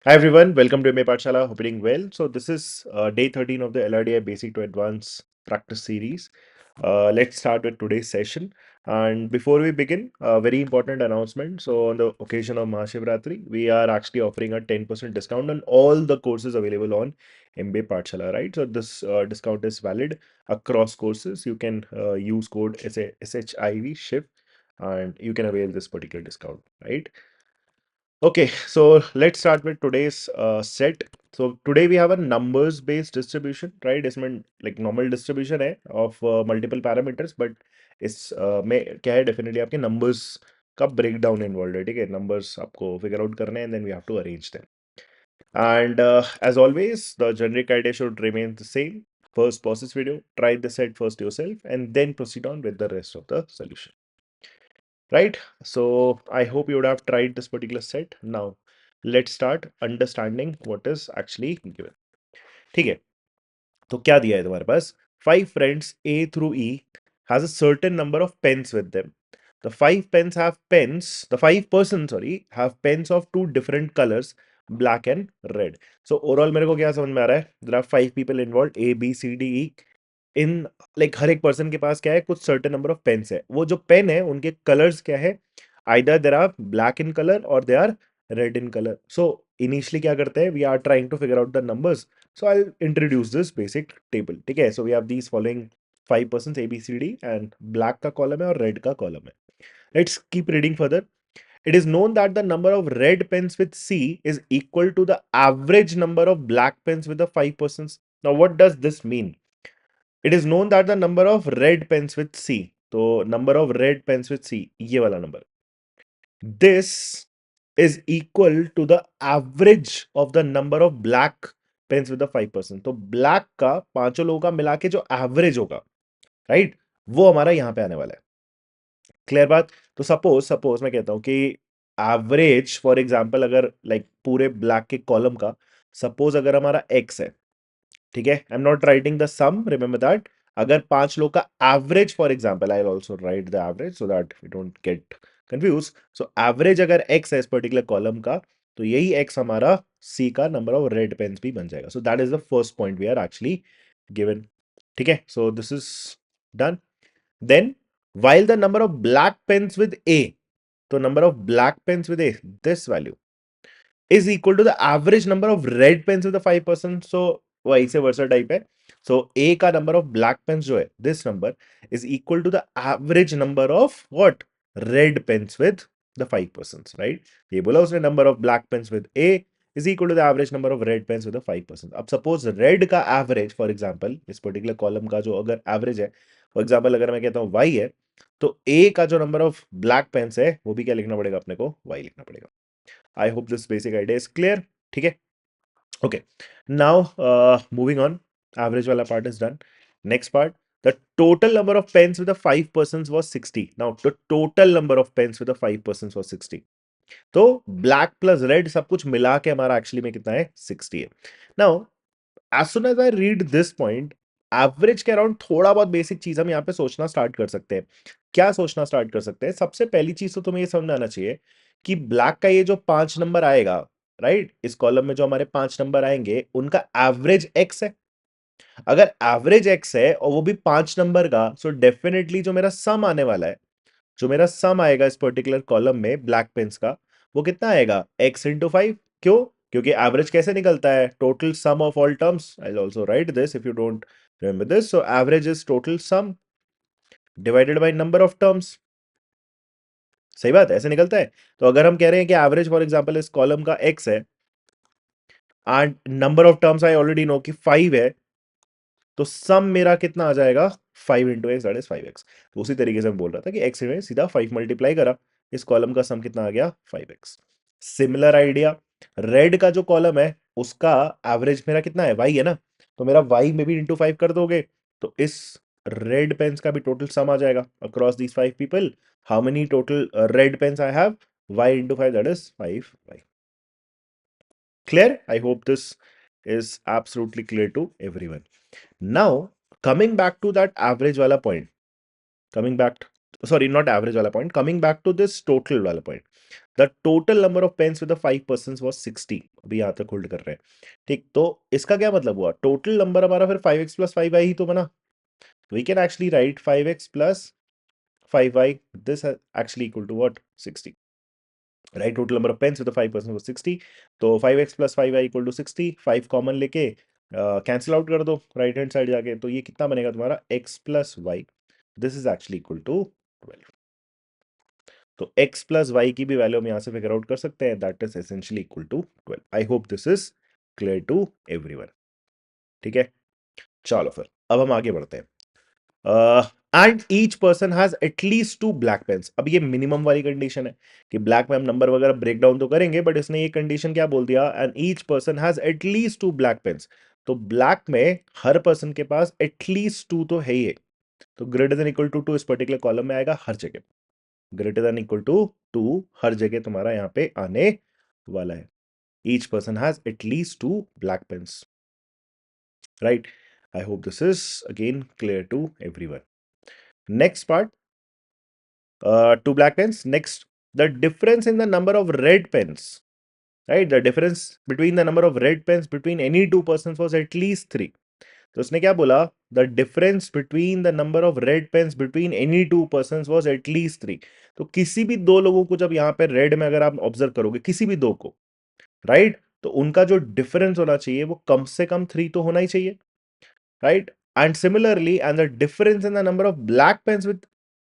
Hi everyone, welcome to MA Pathshala. Hope you're doing well. So this is day 13 of the LRDI Basic to Advanced practice series. Let's start with today's session. And before we begin, a very important announcement. So on the occasion of Mahashivratri, we are actually offering a 10% discount on all the courses available on MBA Pathshala, right? So this discount is valid across courses. You can use code SHIV SHIV and you can avail this particular discount, right? Okay, so let's start with today's set. So today we have a numbers based distribution, right? इसमें like normal distribution है of multiple parameters, but इस में क्या है definitely आपके numbers का breakdown involved है, ठीक है? Numbers आपको figure out करने हैं and then we have to arrange them. And as always, the generic idea should remain the same. First, pause this video, try the set first yourself, and then proceed on with the rest of the solution. Right? So I hope you would have tried this particular set. Now let's start understanding what is actually given. ठीक है, तो क्या दिया है तुम्हारे पास? 5 friends A through E has a certain number of pens with them. The 5 pens have pens. The 5 persons, sorry, have pens of 2 different colors, black and red. So overall मेरे को क्या समझ में आ रहा है? There are 5 people involved, A, B, C, D, E. इन like हर एक पर्सन के पास क्या है, कुछ सर्टेन नंबर ऑफ पेन्स है. वो जो पेन है उनके कलर्स क्या है? Either there are black in colour और they are red in colour. So initially क्या करते हैं? We are trying to figure out the numbers. So I introduce this basic table. ठीक है, so we have these following 5 person ABCD and black का column है और red का column है. Let's keep reading further. It is known that the number of red pens with C is equal to the average number of black pens with the 5 persons. Now, what does this mean? It is known that the number of red pens with C, so number of red pens with C, ये वाला number, this is equal to the average of the number of black pens with the 5%. तो black का पांचों लोगों का मिला के जो average होगा, right, वो हमारा यहाँ पे आने वाला है. क्लियर बात? तो सपोज मैं कहता हूँ कि एवरेज फॉर एग्जांपल अगर लाइक पूरे ब्लैक के कॉलम का सपोज अगर हमारा x है, ठीक है, I am not writing the sum, remember that. अगर 5 लोग का average for example, I will also write the average so that we don't get confuse. So average अगर x है इस पर्टिकुलर कॉलम का, तो यही x हमारा c का नंबर ऑफ रेड पेन्स भी बन जाएगा. So that is the first point we are actually given. ठीक है, so this is done. Then while the number of black pens with A, so number of black pens with A, this value is equal to the average number of red pens with the 5%. So vice versa type है. So A का number of black pens जो है, this number is equal to the average number of what? Red pens with the 5%, right? ये बोला उसने number of black pens with A is equal to the average number of red pens with the 5%. अब suppose red का average for example इस particular column का जो अगर average है, for example अगर मैं कहता हूँ Y है, तो A का जो number of black pens है वो भी क्या लिखना पड़ेगा अपने को? Y लिखना पड़ेगा. I hope this basic idea is clear. ठीक है, okay. Now moving on, average वाला part is done. Next part, the total number of pens with the 5% was 60. Now the total number of pens with the 5% was 60. तो black plus red सब कुछ मिला के हमारा actually में कितना है? 60 है. Now as soon as I read this point, average के अराउंड थोड़ा बहुत बेसिक चीज हम यहाँ पे सोचना स्टार्ट कर सकते हैं. क्या सोचना स्टार्ट कर सकते हैं? सबसे पहली चीज तो तुम्हें ये समझ आना चाहिए कि ब्लैक का ये जो 5 नंबर आएगा, राइट, इस कॉलम में जो हमारे 5 नंबर आएंगे उनका एवरेज एक्स है. अगर एवरेज एक्स है और वो भी 5 नंबर का, सो डेफिनेटली जो मेरा सम आने वाला है, जो मेरा सम आएगा इस पर्टिकुलर कॉलम में ब्लैक पेन्स का, वो कितना आएगा? x into 5. क्यों? क्योंकि एवरेज कैसे निकलता है? Total sum of all terms. I will also right this if you don't remember this. So average is total sum divided by number of terms. सही बात, ऐसे निकलता है. तो अगर हम कह रहे हैं कि एवरेज फॉर एग्जांपल इस कॉलम का x है and number of terms I already know कि 5 है, तो सम मेरा कितना आ जाएगा? 5 into x, that is 5x. तो उसी तरीके से मैं बोल रहा था कि x में सीधा 5 मल्टीप्लाई करा, इस कॉलम का सम कितना आ गया? 5x. सिमिलर आइडिया, रेड का जो कॉलम है उसका एवरेज मेरा कितना है? y है ना, तो मेरा y में भी इंटू 5 कर दोगे तो इस रेड पेन्स का भी टोटल सम आ जाएगा across these 5 people. How many total red pens I have? y into 5, that is 5y. Clear? I hope this is absolutely clear to everyone. Now, coming back to that average wala point, coming back, sorry, not average wala point, coming back to this total wala point. The total number of pens with the 5% was 60। अभी यहाँ तक hold कर रहे हैं, ठीक। तो इसका क्या मतलब हुआ, टोटल नंबर हमारा फिर 5x प्लस 5y ही तो बना। We can actually write 5x plus 5y. This is actually equal to what? 60. Right? Total number of pens with the 5% was 60. तो 5x plus 5y equal to 60. 5 common लेके cancel out कर दो right hand side जाके, तो ये कितना बनेगा तुम्हारा x plus y. This is actually equal to 12. तो x plus y की भी वैल्यू हम यहाँ से फिगर आउट कर सकते हैं, that is essentially equal to 12. I hope this is clear to everyone. ठीक है, चलो फिर अब हम आगे बढ़ते हैं। And each person has at least 2 black pens. अब ये मिनिमम वाली कंडीशन है कि ब्लैक में हम नंबर वगैरह ब्रेक डाउन तो करेंगे, बट इसने ये कंडीशन क्या बोल दिया, and each person has at least 2 black pens. तो ब्लैक में हर पर्सन के पास एटलीस्ट 2 तो है ही है, तो ग्रेटर देन इक्वल टू 2 इस पर्टिकुलर कॉलम में आएगा हर जगह। ग्रेटर देन इक्वल टू 2 हर जगह तुम्हारा यहाँ पे आने वाला है। Each person has at least 2 black pens, right. I hope this is again clear to everyone. Next part, 2 black pens. Next, the difference in the number of red pens, right? The difference between the number of red pens between any two persons was at least 3. तो उसने क्या बोला, the difference between the number of red pens between any two persons was at least 3. तो किसी भी दो लोगों को जब यहाँ पे रेड में अगर आप ऑब्जर्व करोगे किसी भी दो को, राइट, तो उनका जो डिफरेंस होना चाहिए वो कम से कम 3 तो होना ही चाहिए, right. And similarly, and the difference in the number of black pens with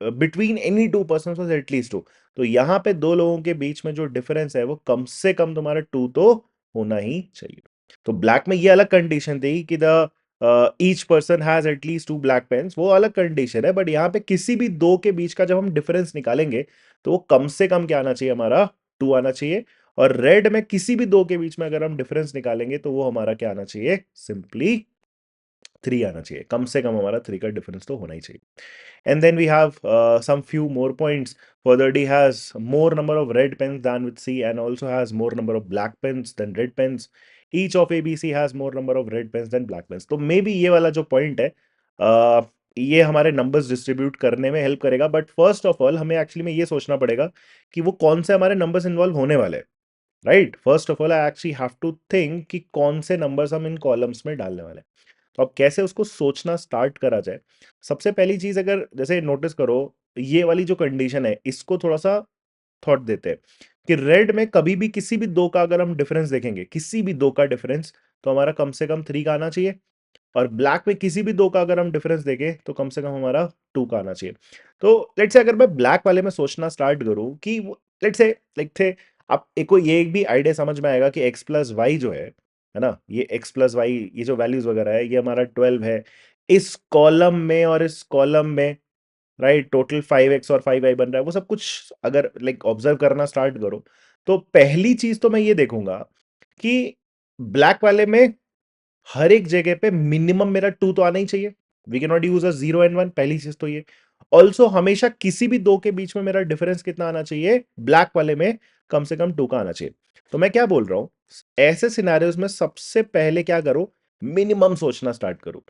between any two person was at least 2। तो यहां पे दो लोगों के बीच में जो डिफरेंस है वो कम से कम तुम्हारा 2 तो होना ही चाहिए। तो ब्लैक में ये अलग कंडीशन थी कि the each person has at least 2 black pens, वो अलग कंडीशन है, बट यहाँ पे किसी भी दो के बीच का जब हम डिफरेंस निकालेंगे तो वो कम से कम क्या आना चाहिए, हमारा 2 आना चाहिए। और रेड में किसी भी दो के बीच में अगर हम डिफरेंस निकालेंगे तो वो हमारा क्या आना चाहिए, सिंपली 3 आना चाहिए। कम से कम हमारा 3 का डिफरेंस तो होना ही चाहिए। And then we have some few more points. Further, D has more number of red pens than with C and also has more number of black pens than red pens. Each of ABC has more number of red pens than black pens. तो may be ये वाला जो point है ये हमारे numbers distribute करने में help करेगा, बट फर्स्ट ऑफ ऑल हमें एक्चुअली में ये सोचना पड़ेगा कि वो कौन से हमारे नंबर्स इन्वॉल्व होने वाले हैं, right. First of all I actually have to think कि कौन से नंबर्स हम इन कॉलम्स में डालने वाले हैं। तो अब कैसे उसको सोचना स्टार्ट करा जाए, सबसे पहली चीज, अगर जैसे नोटिस करो ये वाली जो कंडीशन है इसको थोड़ा सा थॉट देते हैं कि रेड में कभी भी किसी भी दो का अगर हम डिफरेंस देखेंगे, किसी भी दो का डिफरेंस, तो हमारा कम से कम 3 का आना चाहिए। और ब्लैक में किसी भी दो का अगर हम डिफरेंस देखें तो कम से कम हमारा 2 का आना चाहिए। तो लेट्स से अगर मैं ब्लैक वाले में सोचना स्टार्ट करूं कि लेट्स से लाइक थे, आप एक को ये एक भी आइडिया समझ में आएगा कि एक्स प्लस वाई जो है ना, ये एक्स प्लस वाई ये जो वैल्यूज वगैरह है ये हमारा 12 है इस कॉलम में और इस कॉलम में, राइट। टोटल 5x और 5y बन रहा है, वो सब कुछ अगर लाइक ऑब्जर्व करना स्टार्ट करो तो पहली चीज तो मैं ये देखूंगा कि ब्लैक वाले में हर एक जगह पे मिनिमम मेरा 2 तो आना ही चाहिए। We can not use a 0 and 1, पहली चीज तो ये। ऑल्सो हमेशा किसी भी दो के बीच में मेरा डिफरेंस कितना आना चाहिए, ब्लैक वाले में कम से कम 2 का आना चाहिए। तो मैं क्या बोल रहा हूं, ऐसे सिनेरियोज में सबसे पहले क्या करो, मिनिमम सोचना स्टार्ट करो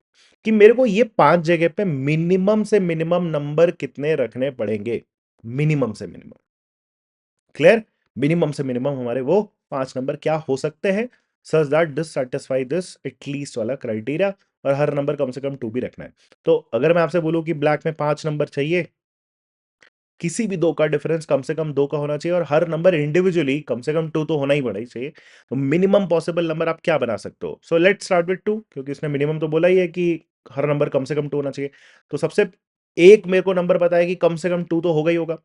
कि मेरे को ये 5 जगह पे मिनिमम से मिनिमम नंबर कितने रखने पड़ेंगे, मिनिमम से मिनिमम। क्लियर, मिनिमम से मिनिमम हमारे वो 5 नंबर क्या हो सकते हैं, such that this satisfy this at least वाला क्राइटेरिया। और हर नंबर कम से कम 2 भी रखना है। तो अगर मैं आपसे बोलूं कि ब्लैक में 5 नंबर चाहिए, किसी भी दो का डिफरेंस कम से कम 2 का होना चाहिए और हर नंबर इंडिविजुअली कम से कम 2 तो होना ही चाहिए। तो मिनिमम पॉसिबल नंबर आप क्या बना सकते हो, सो लेट्स स्टार्ट विद 2, क्योंकि इसने मिनिमम तो बोला ही है कि हर नंबर कम से कम 2 होना चाहिए। तो सबसे एक मेरे को नंबर पता है कि कम से कम 2 तो होगा ही होगा।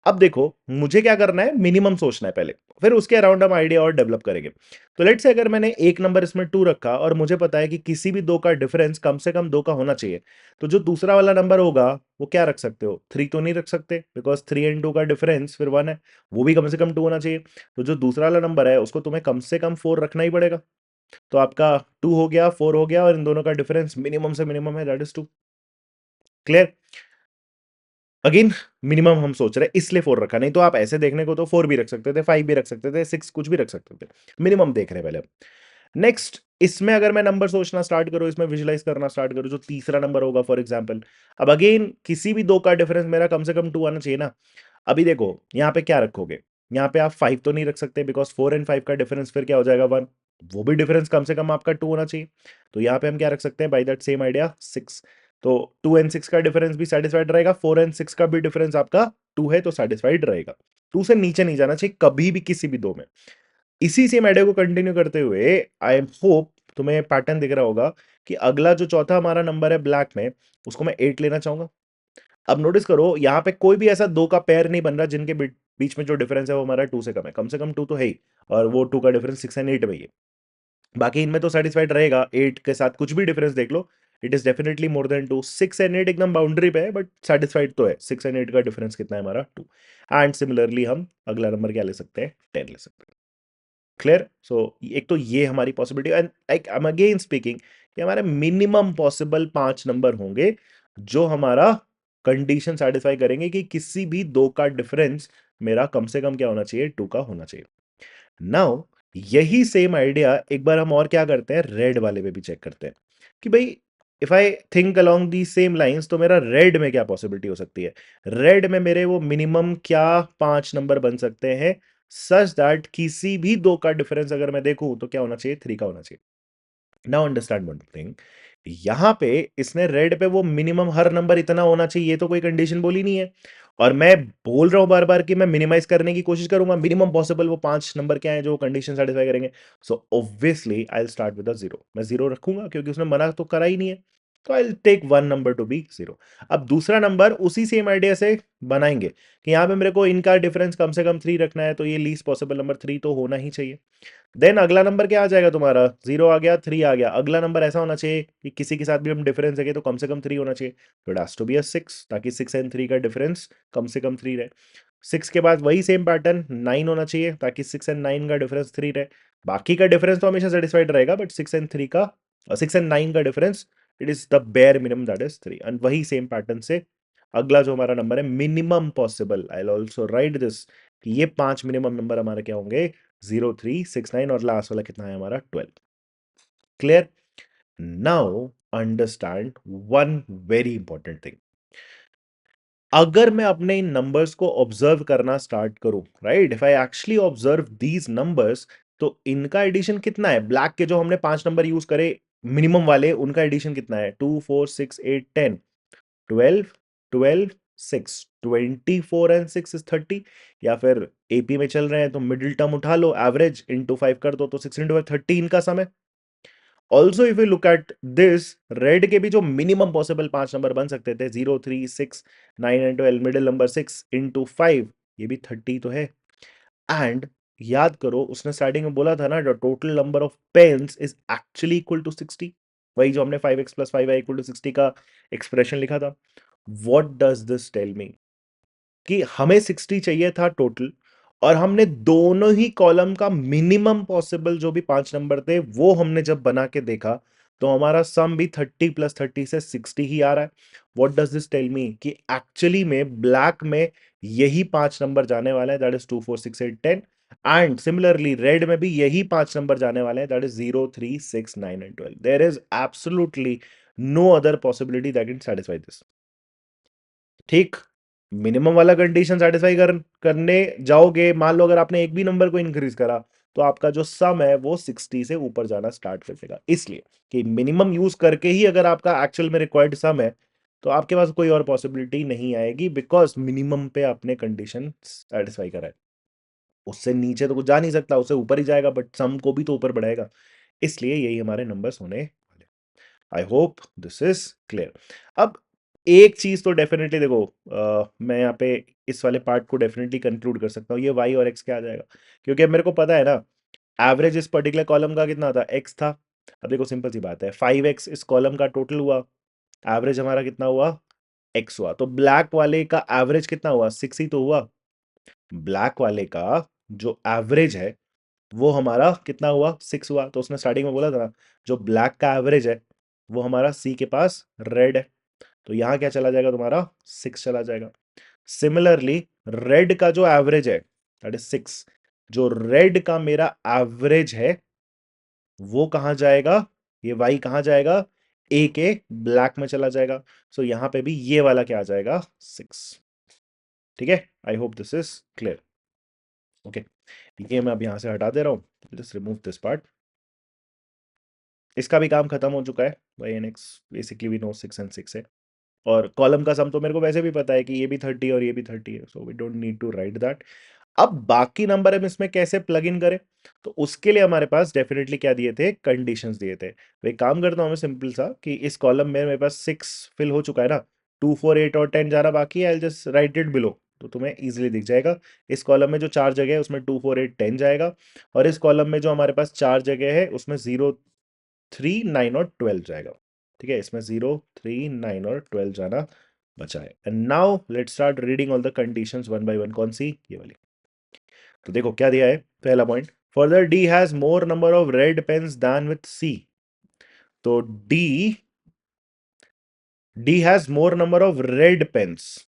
अब देखो मुझे क्या करना है, मिनिमम सोचना है पहले, फिर उसके अराउंड हम आइडिया और डेवलप करेंगे। तो लेट्स से अगर मैंने एक नंबर इसमें 2 रखा और मुझे पता है कि किसी भी दो का डिफरेंस कम से कम 2 का होना चाहिए, तो जो दूसरा वाला नंबर होगा वो क्या रख सकते हो, 3 तो नहीं रख सकते, बिकॉज 3 एंड 2 का डिफरेंस फिर 1 है, वो भी कम से कम 2 होना चाहिए। तो जो दूसरा वाला नंबर है उसको तुम्हें कम से कम 4 रखना ही पड़ेगा। तो आपका 2 हो गया, 4 हो गया, और इन दोनों का डिफरेंस मिनिमम से मिनिमम है, that is 2। Clear, again minimum हम सोच रहे हैं इसलिए 4 रखा, नहीं तो आप ऐसे देखने को तो 4 भी रख सकते थे, 5 भी रख सकते थे, 6 कुछ भी रख सकते थे। मिनिमम देख रहे हैं पहले। नेक्स्ट, इसमें अगर मैं नंबर सोचना स्टार्ट करूं, इसमें विजुलाइज करना स्टार्ट करूं, जो तीसरा नंबर होगा फॉर एग्जांपल, अब अगेन किसी भी दो का डिफरेंस मेरा कम से कम 2 आना चाहिए ना। अभी देखो यहाँ पे क्या रखोगे, यहाँ पे आप 5 तो नहीं रख सकते, बिकॉज 4 और 5 का डिफरेंस फिर क्या हो जाएगा 1, वो भी डिफरेंस कम से कम आपका 2 होना चाहिए। तो यहाँ पे हम क्या रख सकते हैं, बाई दैट सेम आइडिया 6। तो 2 और 6 का डिफरेंस भी सेटिस्फाइड रहेगा, 4 और 6 का भी डिफरेंस आपका 2 है तो सेटिस्फाइड रहेगा। 2 से नीचे नहीं जाना चाहिए कभी भी किसी भी दो में। इसी सेम आइडिया को कंटिन्यू करते हुए आई होप तुम्हें पैटर्न दिख रहा होगा कि अगला जो चौथा हमारा नंबर है ब्लैक में, उसको मैं 8 लेना चाहूंगा। अब नोटिस करो यहाँ पे कोई भी ऐसा दो का पेयर नहीं बन रहा जिनके बीच में जो डिफरेंस है वो हमारा 2 से कम 2 तो है ही, और वो 2 का डिफरेंस 6 और 8 में ही है। बाकी इनमें तो सेटिस्फाइड रहेगा, 8 के साथ कुछ भी डिफरेंस देख लो, it is definitely more than 2। 6 और 8 एकदम बाउंड्री पे है बट सेटिस्फाइड तो है। 6 और 8 का डिफरेंस कितना है हमारा 2। एंड सिमिलरली हम अगला नंबर क्या ले सकते हैं, 10 ले सकते हैं। क्लियर? सो एक तो ये हमारी possibility, and like I am again speaking कि हमारे मिनिमम पॉसिबल 5 नंबर होंगे जो हमारा कंडीशन सेटिस्फाई करेंगे कि किसी भी दो का डिफरेंस मेरा कम से कम क्या होना चाहिए, 2 का होना चाहिए। नाउ यही सेम आइडिया एक बार हम और क्या करते हैं, रेड वाले पे भी चेक करते हैं कि भाई if I think along the same lines तो मेरा रेड में क्या पॉसिबिलिटी हो सकती है। रेड में मेरे वो मिनिमम क्या 5 नंबर बन सकते हैं सच दैट किसी भी दो का डिफरेंस अगर मैं देखूं तो क्या होना चाहिए, 3 का होना चाहिए। नाउ अंडरस्टैंड वन थिंग, यहां पे इसने रेड पे वो मिनिमम हर नंबर इतना होना चाहिए ये तो कोई कंडीशन बोली नहीं है, और मैं बोल रहा हूं बार बार कि मैं मिनिमाइज करने की कोशिश करूंगा मिनिमम पॉसिबल वो 5 नंबर क्या है जो कंडीशन सेटिस्फाई करेंगे। So obviously I will start with a zero, मैं जीरो रखूंगा क्योंकि उसने मना तो करा ही नहीं है। तो I will take one number to be zero. अब दूसरा नंबर उसी सेम आइडिया से बनाएंगे कि यहां पे मेरे को इनका डिफरेंस कम से कम 3 रखना है, तो ये लीस्ट पॉसिबल नंबर 3 तो होना ही चाहिए। देन अगला नंबर क्या आ जाएगा तुम्हारा, 0 आ गया, 3 आ गया। अगला नंबर ऐसा होना चाहिए कि किसी के साथ भी हम डिफरेंस है तो कम से कम 3 होना चाहिए, तो it has to be a 6, ताकि 6 और 3 का डिफरेंस कम से कम 3 रहे। 6 के बाद वही सेम पैटर्न 9 होना चाहिए ताकि 6 और 9 का डिफरेंस 3 रहे। बाकी का डिफरेंस तो हमेशा सेटिस्फाइड रहेगा बट 6 और 3 का, 6 और 9 का difference, it is the bare minimum that is 3। And वही सेम पैटर्न से अगला जो हमारा नंबर है minimum possible, I will also right this कि ये 5 मिनिमम नंबर हमारे क्या होंगे, 0, 3, 6, 9, और लास्ट वाला कितना है हमारा 12। Clear? Now understand one very important thing. अगर मैं अपने इन नंबर्स को ऑब्जर्व करना स्टार्ट करूं, right, if I actually observe these numbers, तो इनका एडिशन कितना है, ब्लैक के जो हमने 5 नंबर यूज करे मिनिमम वाले उनका एडिशन कितना है, 2, 4, 6, 8, 10, 12, 12, 6, 24 और 6 इज 30। या फिर एपी में चल रहे हैं तो मिडिल टर्म उठा लो, एवरेज इंटू 5 कर दो, तो 6 इंटू 5 30 इनका सम है। Also if you look at this, red के भी जो मिनिमम पॉसिबल 5 नंबर बन सकते थे, 0, 3, 6, 9 एंड 12, मिडिल नंबर 6 इंटू 5, ये भी 30 तो है। एंड याद करो उसने स्टार्टिंग में बोला था ना, the total number of pens is actually equal to 60, वही जो हमने 5x + 5y = 60 का एक्सप्रेशन लिखा था। What does this tell me, कि हमें 60 चाहिए था टोटल, और हमने दोनों ही कॉलम का मिनिमम पॉसिबल जो भी 5 नंबर थे वो हमने जब बना के देखा तो हमारा सम भी 30 + 30 से 60 ही आ रहा है। What does this tell me, कि एक्चुअली में ब्लैक में यही 5 नंबर जाने वाले हैं, that is 2, 4, 6, 8, 10। And similarly red में भी यही 5 नंबर जाने वाले हैं, that is 0, 3, 6, 9 and 12। There is absolutely no other possibility that can satisfy this. ठीक, मिनिमम वाला कंडीशन सेटिस्फाई करने जाओगे, मान लो अगर आपने एक भी नंबर को इंक्रीज करा तो आपका जो सम है वो 60 से ऊपर जाना स्टार्ट कर देगा, इसलिए कि मिनिमम यूज करके ही अगर आपका एक्चुअल में रिक्वायर्ड सम है तो आपके पास कोई और पॉसिबिलिटी नहीं आएगी, बिकॉज मिनिमम पे आपने कंडीशन सेटिस्फाई करा है। उससे नीचे तो कुछ जा नहीं सकता, उससे ऊपर ही जाएगा बट सम को भी तो ऊपर बढ़ाएगा, इसलिए यही हमारे नंबर्स होने वाले। आई होप दिस इज क्लियर। अब एक चीज तो डेफिनेटली देखो, मैं यहाँ पे इस वाले पार्ट को डेफिनेटली कंक्लूड कर सकता हूँ, ये y और x क्या आ जाएगा, क्योंकि अब मेरे को पता है ना एवरेज इस पर्टिकुलर कॉलम का कितना था, x था। अब देखो सिंपल सी बात है, 5x इस कॉलम का टोटल हुआ, एवरेज हमारा कितना हुआ, x हुआ, तो ब्लैक वाले का एवरेज कितना हुआ, 6 ही तो हुआ। ब्लैक वाले का जो एवरेज है वो हमारा कितना हुआ, 6 हुआ। तो उसने स्टार्टिंग में बोला था ना, जो ब्लैक का एवरेज है वो हमारा सी के पास रेड है, तो यहां क्या चला जाएगा तुम्हारा, 6 चला जाएगा। सिमिलरली रेड का जो एवरेज है दैट इज 6, जो रेड का मेरा एवरेज है वो कहां जाएगा, ये वाई कहां जाएगा, ए के ब्लैक में चला जाएगा। सो यहां पे भी ये वाला क्या आ जाएगा, 6। ठीक है, आई hope this is clear. Okay, ये मैं अब यहाँ से हटा दे रहा हूँ, जस्ट रिमूव दिस पार्ट। इसका भी काम खत्म हो चुका है। Y N X basically we know 6 and 6 है, और कॉलम का सम तो मेरे को वैसे भी पता है कि ये भी 30 और ये भी 30 है, so we don't need to write that. अब बाकी नंबर हम इसमें कैसे प्लग इन करें, तो उसके लिए हमारे पास डेफिनेटली क्या दिए थे, कंडीशंस दिए थे। तो एक काम करता हूँ मैं सिंपल सा, कि इस कॉलम में मेरे पास 6 फिल हो चुका है ना, 2 4 8 और 10 जाना बाकी है, I just right it below, तो तुम्हें इजीली दिख जाएगा। इस कॉलम में जो 4 जगह है उसमें 2 4 8 10 जाएगा, और इस कॉलम में जो हमारे पास 4 जगह है उसमें 0 3 9 और 12 जाएगा। ठीक है, इसमें 0 3 9 और 12 जाना बचा है। And now let's start reading all the conditions one by one. कौन सी, ये वाली। तो देखो क्या दिया है, पहला point, further D has more number of red pens than with C. तो D has more number of red pens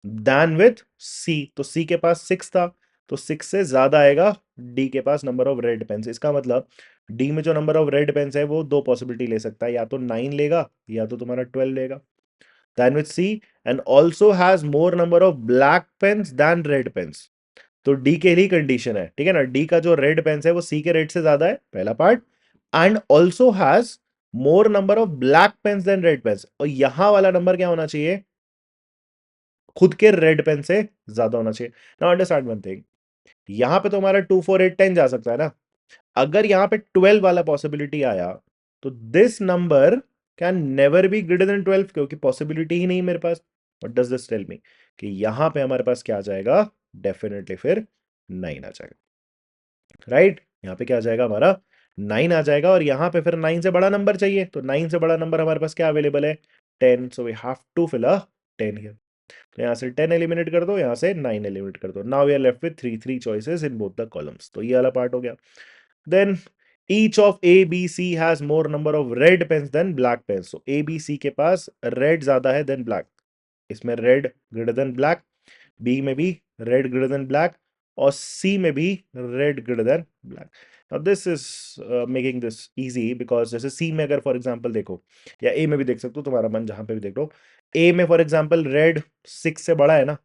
than with C, तो सी के पास 6 था, तो 6 से ज्यादा आएगा डी के पास नंबर ऑफ रेड पेन्स। इसका मतलब डी में जो नंबर ऑफ रेड पेन्स है वो दो पॉसिबिलिटी ले सकता है, या तो 9 लेगा या तो तुम्हारा 12 लेगा, than with C. And also has more number of black pens than red pens. तो डी के लिए कंडीशन है, ठीक है ना, डी का जो रेड पेन्स है वो सी के रेड से ज्यादा है, पहला part. And also has more number of black pens than red pens, और यहां वाला नंबर क्या होना चाहिए, खुद के रेड पेन से ज्यादा होना चाहिए। नाउ अंडरस्टैंड वन थिंग, यहां पे तो हमारा 2 4 8 10 जा सकता है ना, अगर यहां पे 12 वाला पॉसिबिलिटी आया, तो this number can never be greater than 12, क्योंकि पॉसिबिलिटी ही नहीं मेरे पास। What does this tell me, कि यहां पे हमारे पास क्या आ जाएगा, डेफिनेटली फिर 9 आ जाएगा, राइट। यहाँ पे क्या आ जाएगा हमारा, 9 आ जाएगा, और यहाँ पे फिर 9 से बड़ा नंबर चाहिए, तो 9 से बड़ा नंबर हमारे पास क्या अवेलेबल है, 10, so we have to fill a 10 here. तो यहाँ से 10 एलिमिनेट कर दो, यहाँ से 9 एलिमिनेट कर दो। Now we are left with three choices in both the columns, तो ये वाला पार्ट हो गया। Then each of A B C has more number of red pens than black pens, so A B C के पास red ज्यादा है than black, इसमें red greater than black, B में भी रेड ग्रेटर देन ब्लैक, और सी में भी रेड ग्रेटर देन ब्लैक। अब this is making this easy, because जैसे सी में अगर फॉर एग्जांपल देखो, या ए में भी देख सकते हो, तुम्हारा मन जहां पे भी देख लो, ए में फॉर एग्जांपल रेड 6 से बड़ा है ना,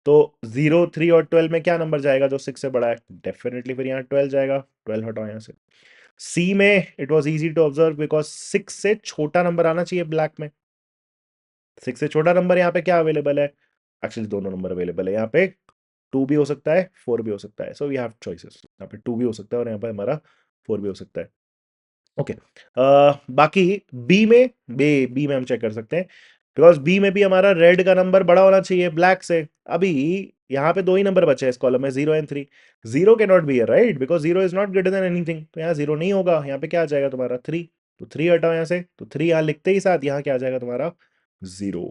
तो 0 3 और 12 में क्या नंबर जाएगा जो 6 से बड़ा है, डेफिनेटली फिर यहाँ 12 जाएगा, 12 हटाओ यहाँ से। सी में it was easy to observe, because 6 से छोटा नंबर आना चाहिए ब्लैक में, 6 से छोटा नंबर यहाँ पे क्या अवेलेबल है, एक्चुअली दोनों नंबर अवेलेबल है यहाँ पे, 2 भी हो सकता है 4 भी हो सकता है, सो वी हैव चॉइसेस, यहाँ पे 2 भी हो सकता है और यहाँ पे हमारा 4 भी हो सकता है। ओके, बाकी बी में हम चेक कर सकते हैं, बिकॉज बी में भी हमारा रेड का नंबर बड़ा होना चाहिए ब्लैक से। अभी यहाँ पे दो ही नंबर बचे हैं इस कॉलम में, 0 एंड 3। 0 कैन नॉट बी है, right, because 0 is not greater than anything, तो यहाँ 0 नहीं होगा, यहाँ पे क्या आ जाएगा तुम्हारा 3, तो 3 हटाओ यहाँ से, तो 3 यहाँ लिखते ही साथ यहाँ क्या आ जाएगा तुम्हारा 0।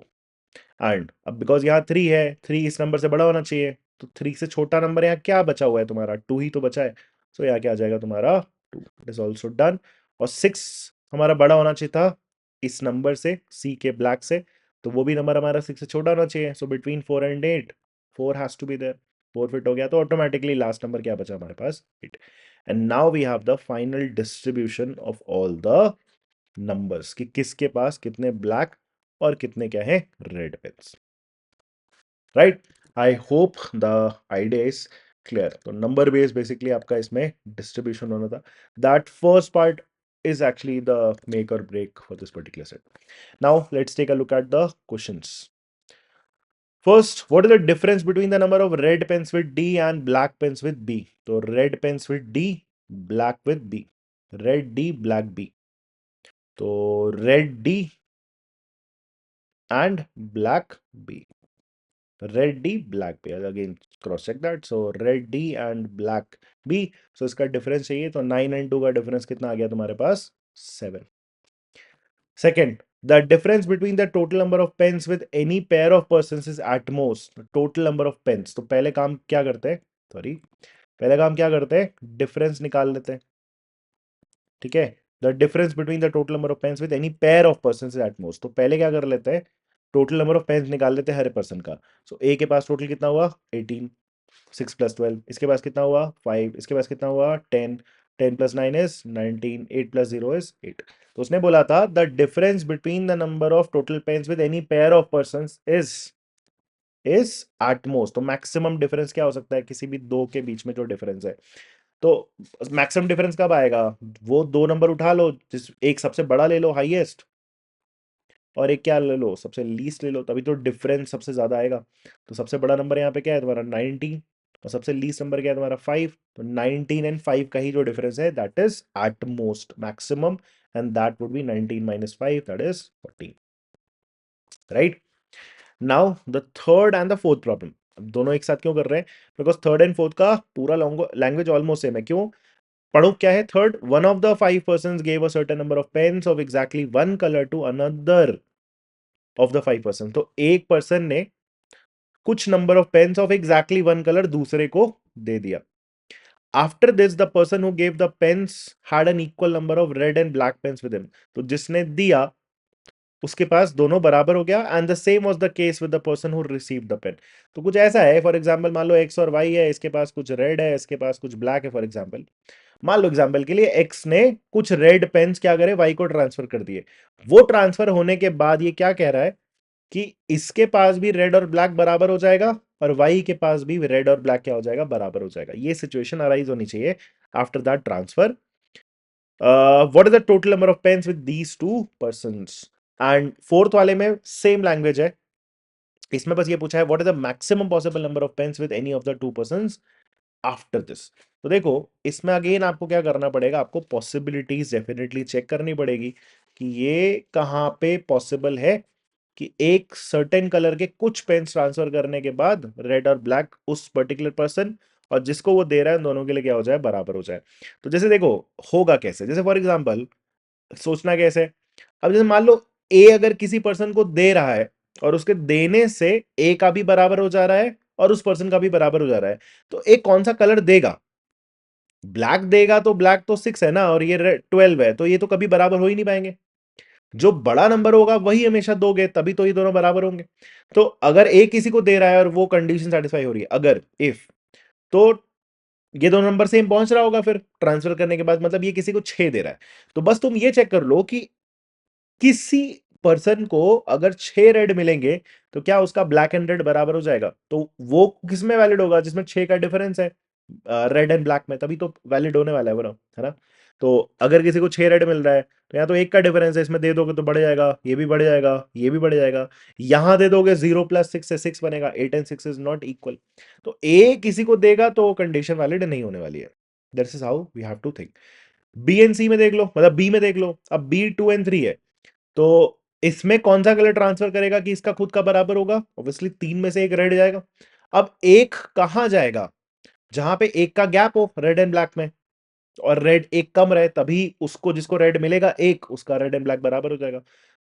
एंड अब बिकॉज यहाँ 3 है, 3 इस नंबर से बड़ा होना चाहिए, तो 3 से छोटा नंबर यहाँ क्या बचा हुआ है तुम्हारा, 2 ही तो बचा है, सो यहाँ क्या आ जाएगा तुम्हारा 2, इट इज ऑल्सो डन। और 6 हमारा बड़ा होना चाहिए था इस नंबर से, सी के ब्लैक से, तो वो भी नंबर हमारा 6 से छोटा होना चाहिए, so between 4 and 8 4 has to be there, 4 fit हो गया, तो ऑटोमेटिकली लास्ट नंबर क्या बचा हमारे पास 8। And now we have the final distribution of all the numbers, कि किसके पास कितने ब्लैक और कितने क्या है red pens, right. I hope the idea is clear. तो नंबर बेस बेसिकली आपका इसमें डिस्ट्रीब्यूशन होना था, that first part is actually the make or break for this particular set. Now let's take a look at the questions. First, what is the difference between the number of red pens with D and black pens with B? So red pens with D, black with B. Red D, black B. So red D and black B. Red D, black B. Again, cross check that. So red D and black B. So इसका difference चाहिए, तो 9 and 2 का difference कितना आ गया तुम्हारे पास 7. Second, the difference between the total number of pens with any pair of persons is at most total number of pens. तो पहले काम क्या करते हैं, सॉरी, पहले काम क्या करते हैं, डिफरेंस निकाल लेते हैं, ठीक है। The difference between the total number of pens with any pair of person is at most, तो पहले क्या कर लेते हैं, टोटल नंबर ऑफ पेन्स निकाल लेते हैं हर पर्सन का। सो ए के पास टोटल कितना हुआ 18, 6 + 12, इसके पास कितना हुआ 5, इसके पास कितना हुआ 10, 10 + 9 इज 19, 8 + 0 इज 8। तो उसने बोला था the difference between the number of total pens with any pair of person is is at most. तो मैक्सिमम डिफरेंस क्या हो सकता है किसी भी दो के बीच में जो डिफरेंस है। तो मैक्सिमम डिफरेंस कब आएगा, वो दो नंबर उठा लो, जिस एक सबसे बड़ा ले लो हाईएस्ट, और एक क्या ले लो सबसे लीस्ट ले लो, तभी तो डिफरेंस सबसे ज्यादा आएगा। तो सबसे बड़ा नंबर यहाँ पे क्या है तुम्हारा 19, और सबसे लीस्ट नंबर क्या है तुम्हारा 5। तो 19 एंड 5 का ही जो डिफरेंस है that is at most maximum, and that would be 19 minus 5 that is 14, right. Now the third and the fourth problem, अब दोनों एक साथ क्यों कर रहे हैं, बिकॉज थर्ड एंड फोर्थ का पूरा लैंग्वेज ऑलमोस्ट सेम है। क्यों पढ़ो, क्या है third, one of the five person gave a certain number of pens of exactly one colour to another of the five person. तो एक पर्सन ने कुछ number of pens of exactly one colour दूसरे को दे दिया। After this the person who gave the pens had an equal number of red and black pens with him. तो जिसने दिया उसके पास दोनों बराबर हो गया, and the same was the case with the person who received the pen. तो कुछ ऐसा है, फॉर एग्जांपल मान लो एक्स और वाई है, इसके पास कुछ रेड है, इसके पास कुछ ब्लैक है। फॉर एग्जांपल मान लो एग्जांपल के लिए एक्स ने कुछ रेड पेन्स क्या करे वाई को ट्रांसफर कर दिए। वो ट्रांसफर होने के बाद ये क्या कह रहा है कि इसके पास भी रेड और ब्लैक बराबर हो जाएगा, और वाई के पास भी रेड और ब्लैक क्या हो जाएगा, बराबर हो जाएगा। ये सिचुएशन अराइज होनी चाहिए after that transfer. What is the total number of pens with these two persons. And fourth वाले में सेम लैंग्वेज है, इसमें बस ये पूछा है what is the maximum possible number of pens with any of the two persons after this. तो देखो इसमें अगेन आपको क्या करना पड़ेगा, आपको पॉसिबिलिटीज डेफिनेटली चेक करनी पड़ेगी कि ये कहाँ पे पॉसिबल है कि एक सर्टेन कलर के कुछ पेन्स ट्रांसफर करने के बाद रेड और ब्लैक उस पर्टिकुलर पर्सन और जिसको वो दे रहा है दोनों के लिए क्या हो जाए, बराबर हो जाए। तो जैसे देखो होगा कैसे, जैसे फॉर एग्जांपल सोचना कैसे, अब जैसे मान लो ए अगर किसी पर्सन को दे रहा है और उसके देने से ए का भी बराबर हो जा रहा है और उस पर्सन का भी बराबर हो जा रहा है, तो ए कौन सा कलर देगा, ब्लैक देगा। तो ब्लैक तो 6 है ना, और ये 12 है, तो ये तो कभी बराबर हो ही नहीं पाएंगे। जो बड़ा नंबर होगा वही हमेशा दोगे, तभी तो ये दोनों बराबर होंगे। तो अगर ए किसी को दे रहा है और वो कंडीशन सेटिस्फाई हो रही है, अगर इफ, तो ये दोनों नंबर सेम पहुंच रहा होगा फिर ट्रांसफर करने के बाद, मतलब ये किसी को 6 दे रहा है। तो बस तुम ये चेक कर लो कि किसी पर्सन को अगर 6 रेड मिलेंगे तो क्या उसका ब्लैक एंड रेड बराबर हो जाएगा। तो वो किस में वैलिड होगा, जिसमें 6 का डिफरेंस है रेड एंड ब्लैक में, तभी तो वैलिड होने वाला है वो ना, है ना। तो अगर किसी को 6 रेड मिल रहा है तो यहाँ तो एक का डिफरेंस है, इसमें दे दोगे तो बढ़ जाएगा, ये भी बढ़ जाएगा, ये भी बढ़ जाएगा। यहां दे दोगे 0 प्लस 6 से 6 बनेगा, 8 एंड 6 इज नॉट इक्वल। तो ए किसी को देगा तो कंडीशन वैलिड नहीं होने वाली है। That's is how we have to think. B and C में देख लो, मतलब बी में देख लो, अब बी 2 एंड 3 है, तो इसमें कौन सा कलर ट्रांसफर करेगा कि इसका खुद का बराबर होगा, ऑब्वियसली 3 में से एक रेड जाएगा। अब एक कहां जाएगा, जहां पे एक का गैप हो रेड एंड ब्लैक में, और रेड एक कम रहे, तभी उसको जिसको रेड मिलेगा एक, उसका रेड एंड ब्लैक बराबर हो जाएगा।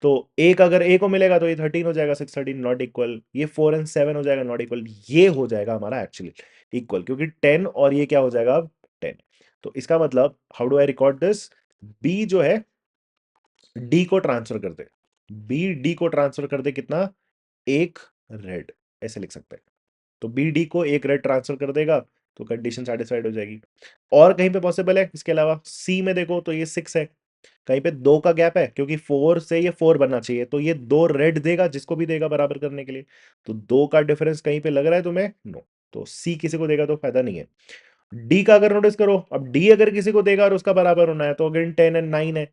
तो एक अगर ए को मिलेगा तो ये 13 हो जाएगा, 6 13 नॉट इक्वल, ये 4 एंड 7 हो जाएगा नॉट इक्वल, ये हो जाएगा हमारा एक्चुअली इक्वल, क्योंकि 10 और ये क्या हो जाएगा अब 10। तो इसका मतलब how do I record this, B जो है डी को ट्रांसफर कर दे, बी डी को ट्रांसफर कर दे कितना, एक रेड, ऐसे लिख सकते हैं। तो बी डी को एक रेड ट्रांसफर कर देगा तो कंडीशन सेटिस्फाइड हो जाएगी। और कहीं पे पॉसिबल है इसके अलावा, सी में देखो तो ये 6 है, कहीं पे 2 का गैप है, क्योंकि 4 से ये 4 बनना चाहिए, तो ये 2 रेड देगा जिसको भी देगा बराबर करने के लिए। तो 2 का डिफरेंस कहीं पे लग रहा है तुम्हें, नो। तो सी किसी को देगा तो फायदा नहीं है। डी का अगर नोटिस करो, अब डी अगर किसी को देगा और उसका बराबर होना है तो अगेन 10 एंड 9 है,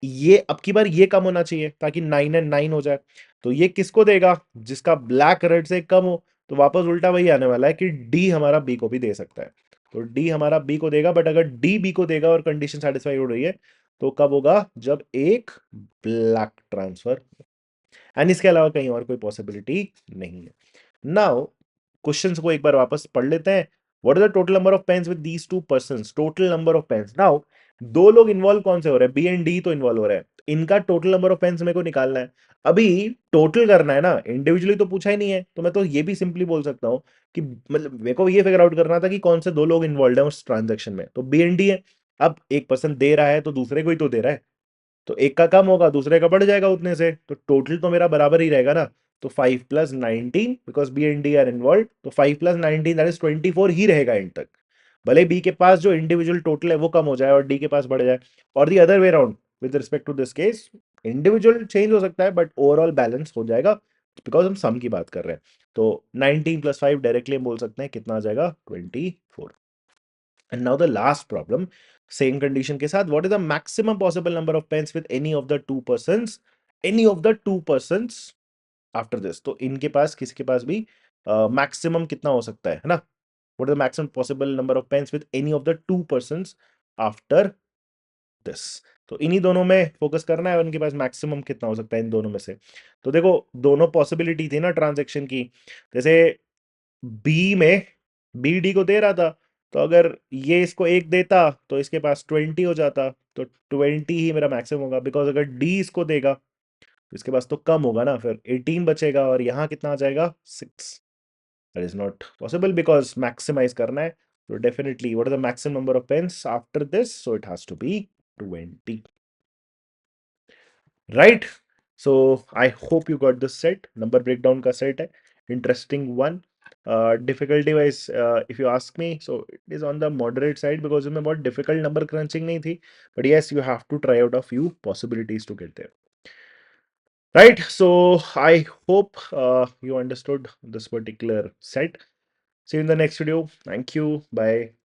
ये अब की बार ये कम होना चाहिए ताकि 9 एंड 9 हो जाए। तो ये किसको देगा, जिसका ब्लैक रेड से कम हो। तो वापस उल्टा वही आने वाला है कि डी हमारा बी को भी दे सकता है। तो डी हमारा बी को देगा, बट अगर डी बी को देगा और कंडीशन सेटिस्फाई हो रही है तो कब होगा, जब एक ब्लैक ट्रांसफर, एंड इसके अलावा कहीं और कोई पॉसिबिलिटी नहीं है। नाउ क्वेश्चंस को एक बार वापस पढ़ लेते हैं। What is the total number of pens with these two persons, total number of pens. Now दो लोग इन्वॉल्व कौन से हो रहे हैं, बी एंड डी तो इन्वॉल्व हो रहे हैं, इनका टोटल नंबर ऑफ पेन्स मेरे को निकालना है। अभी टोटल करना है ना, इंडिविजुअली तो पूछा ही नहीं है, तो मैं तो ये भी सिंपली बोल सकता हूँ कि मतलब मेरे को ये फिगर आउट करना था कि कौन से दो लोग इन्वॉल्व है उस ट्रांजेक्शन में। तो बी एंड डी है, अब एक पर्सन दे रहा है तो दूसरे को ही तो दे रहा है, तो एक का कम होगा दूसरे का बढ़ जाएगा उतने से, तो टोटल तो मेरा बराबर ही रहेगा ना। तो 5 plus 19, because B and D are involve, तो 5 प्लस 19 दैट इज 24 ही रहेगा एंड तक। भले बी के पास जो इंडिविजुअल टोटल है वो कम हो जाए और डी के पास बढ़ जाए, और the other way around with respect to this case, individual change हो सकता है बट ओवरऑल बैलेंस हो जाएगा। बिकॉज हम सम की बात कर रहे हैं। तो 19 + 5 डायरेक्टली हम बोल सकते हैं कितना आ जाएगा, 24। And now the last problem, same condition के साथ, what is the maximum possible number of pens with any of the two persons after this. तो इनके पास, किसी के पास भी मैक्सिमम कितना हो सकता है ना, what is the maximum possible number of pens with any of the two persons after this. तो इन्हीं दोनों में फोकस करना है, और इनके पास मैक्सिमम कितना हो सकता है इन दोनों में से। तो देखो, दोनों पॉसिबिलिटी थी ना ट्रांजैक्शन की। जैसे बी में बी डी को दे रहा था, तो अगर ये इसको एक देता तो इसके पास 20 हो जाता, तो 20 ही मेरा मैक्सिमम होगा। बिकॉज अगर डी इसको देगा तो इसके पास तो कम होगा ना, फिर 18 बचेगा, और यहाँ कितना आ जाएगा, 6। That is not possible because maximize करना है। तो definitely what is the maximum number of pens after this, so it has to be 20, right. So I hope you got this set, number breakdown का set है, interesting one. Difficulty wise if you ask me, so it is on the moderate side, because इसमें बहुत difficult number crunching नहीं थी, but yes you have to try out a few possibilities to get there, right? So I hope you understood this particular set. See you in the next video. Thank you. Bye.